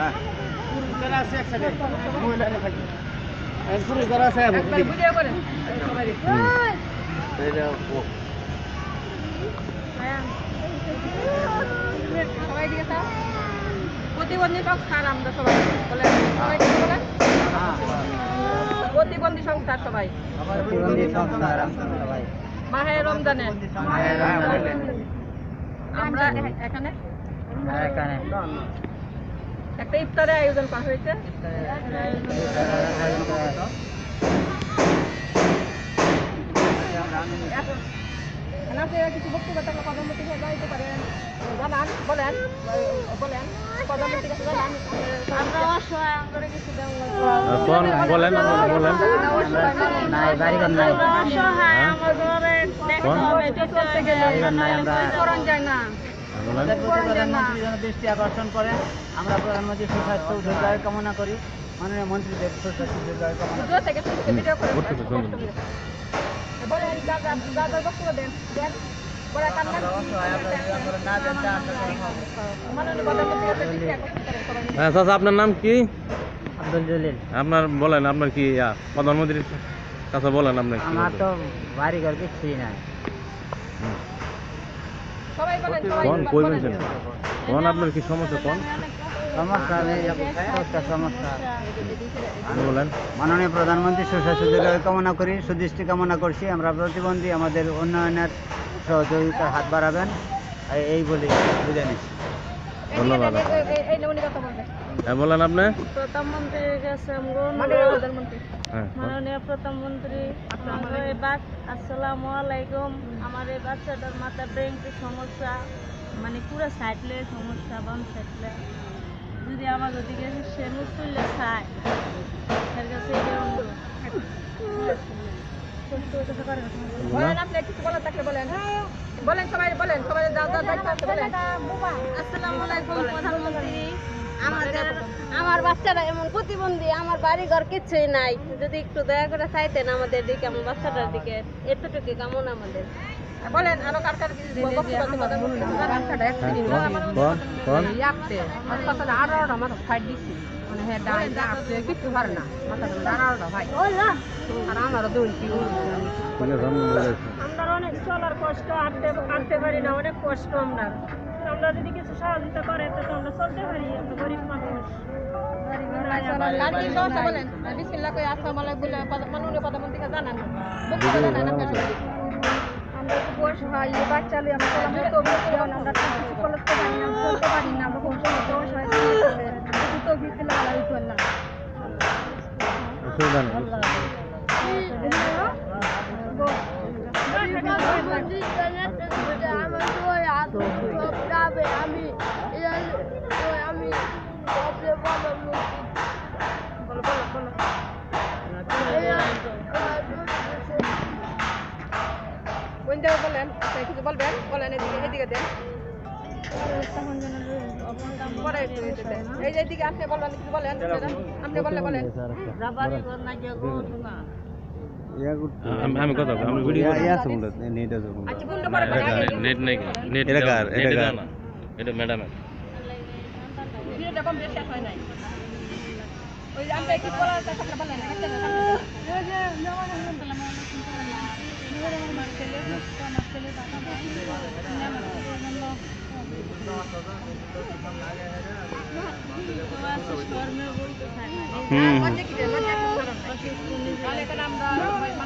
হ্যাঁ পুরো আছে এক সাইডে মহিলা থাকি পুরো করা আছে একবার ভিডিও করেন সবাই এইটা সবাই দিকে তাও প্রতিবন্ধী সংস্থার আমরা সবাই বলেন সবাই কি বলেন প্রতিবন্ধী সংস্থার সবাই প্রতিবন্ধী সংস্থার আমরা সবাই মাহে রমজানে আমরা এখানে একটা ইফতারের আয়োজন করা হয়েছে কিছু বক্তব্য থাকলে প্রধানমন্ত্রী যাইতে পারেন জানান বলেন প্রধানমন্ত্রীর কাছে জানান আমরা অসহায় আমরা কিছু বলেন নাই বাড়িঘর নাই অসহায় আমাদের দেখতে হবে চলতে গেলে করণ যায় না প্রধানমন্ত্রী যেন দৃষ্টি আকর্ষণ করেন আমরা প্রধানমন্ত্রী সুস্বাস্থ্য দীর্ঘায়ু কামনা করি মাননীয় মন্ত্রীদের সুস্বাস্থ্য দীর্ঘায়ু কামনা আপনার নাম কি? আব্দুল জলিল। আপনার বলেন আপনার কি প্রধানমন্ত্রীর কাছে বলেন আপনার আমার তো বাড়ি ঘর কিছুই নাই কোন আপনার কি সমস্যা কোন সমস্যা বলেন মাননীয় প্রধানমন্ত্রী সুস্বাস্থ্য দীর্ঘায়ু কামনা করি সুদৃষ্টি কামনা করছি আমরা প্রতিবন্ধী আমাদের উন্নয়নের সহযোগিতার হাত বাড়াবেন এই বলে বুঝে নিচ্ছি ধন্যবাদ বলেন আপনি প্রধানমন্ত্রীর কাছে মাননীয় প্রধানমন্ত্রী আসসালামু আলাইকুম আমার এই বাচ্চাটার মাথা ব্রেনের সমস্যা মানে পুরো সাইডলে সমস্যা বাম সাইডলে যদি আমার ওদিকে সে মুখ তুললে চায় তার কাছে বলেন আপনি কিছু বলার থাকলে বলেন সবাই বলেন আসসালামু আলাইকুম প্রধানমন্ত্রী আমার বাচ্চাটা এমন প্রতিবন্ধী আমার বাড়ি ঘর কিছুই নাই যদি একটু দয়া করে চাইতেন আমাদের দিকে আমার বাচ্চাটার দিকে এতটুকু কেমন আমাদের বলেন আরো কার কিছু পারে না ভাই আর আমারও আমরা অনেক চলার কষ্ট আনতে পারি না অনেক কষ্ট আমরা যদি কিছু সহযোগিতা করে তো আমরা চলতে পারি আমরা গরিব মানুষ বলেন বিসমিল্লাহ কই আসসালামু আলাইকুম বলে মাননীয় প্রধানমন্ত্রীকে জানান আমরা একটু বয়স হয় এই বাচ্চা লই আমরা তো আমরা কিছু করতে পারি না চলতে পারি না আমরা খুব বয়স হয় তো বিকেল বেলা হইতো না বলেন কিছু বলেন এদিকে দেন এই যে দিকে আপনি বলবেন কিছু বলেন আপনি বলেন আমি কথা আমি ভিডিও নেট নাই নেট এটা ম্যাডাম ভিডিওটা কম বেশি হয় নাই ওই যে আমরা কিছু বলার থাকলে বলেন আমরা